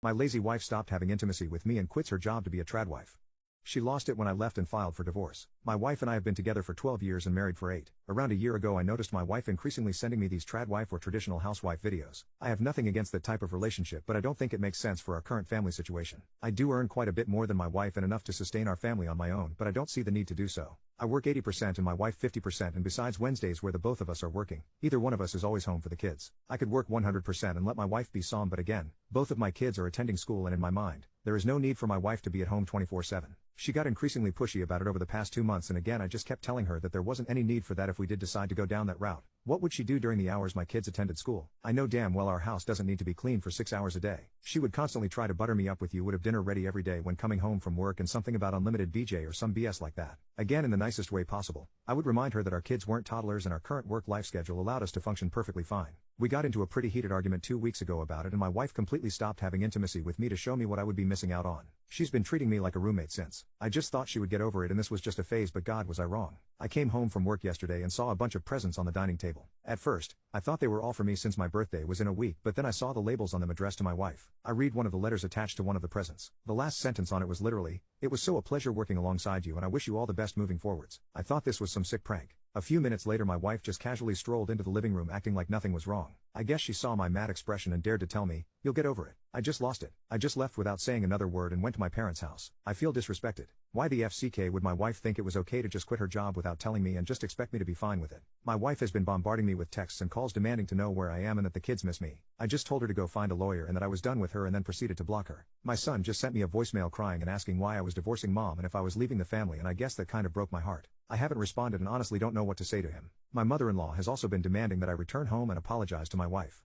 My lazy wife stopped having intimacy with me and quits her job to be a tradwife. She lost it when I left and filed for divorce. My wife and I have been together for 12 years and married for 8. Around a year ago I noticed my wife increasingly sending me these tradwife or traditional housewife videos. I have nothing against that type of relationship, but I don't think it makes sense for our current family situation. I do earn quite a bit more than my wife and enough to sustain our family on my own, but I don't see the need to do so. I work 80% and my wife 50%, and besides Wednesdays where the both of us are working, either one of us is always home for the kids. I could work 100% and let my wife be some, but again, both of my kids are attending school and in my mind, there is no need for my wife to be at home 24/7. She got increasingly pushy about it over the past 2 months, and again I just kept telling her that there wasn't any need for that if we did decide to go down that route. What would she do during the hours my kids attended school? I know damn well our house doesn't need to be cleaned for 6 hours a day. She would constantly try to butter me up with "you would have dinner ready every day when coming home from work" and something about unlimited BJ or some BS like that. Again, in the nicest way possible. I would remind her that our kids weren't toddlers and our current work-life schedule allowed us to function perfectly fine. We got into a pretty heated argument 2 weeks ago about it, and my wife completely stopped having intimacy with me to show me what I would be missing out on. She's been treating me like a roommate since. I just thought she would get over it and this was just a phase, but God, was I wrong. I came home from work yesterday and saw a bunch of presents on the dining table. At first, I thought they were all for me since my birthday was in a week, but then I saw the labels on them addressed to my wife. I read one of the letters attached to one of the presents. The last sentence on it was literally, "It was so a pleasure working alongside you and I wish you all the best moving forwards." I thought this was some sick prank. A few minutes later my wife just casually strolled into the living room acting like nothing was wrong. I guess she saw my mad expression and dared to tell me, "You'll get over it." I just lost it. I just left without saying another word and went to my parents' house. I feel disrespected. Why the FCK would my wife think it was okay to just quit her job without telling me and just expect me to be fine with it? My wife has been bombarding me with texts and calls demanding to know where I am and that the kids miss me. I just told her to go find a lawyer and that I was done with her, and then proceeded to block her. My son just sent me a voicemail crying and asking why I was divorcing mom and if I was leaving the family, and I guess that kind of broke my heart. I haven't responded and honestly don't know what to say to him. My mother-in-law has also been demanding that I return home and apologize to my wife.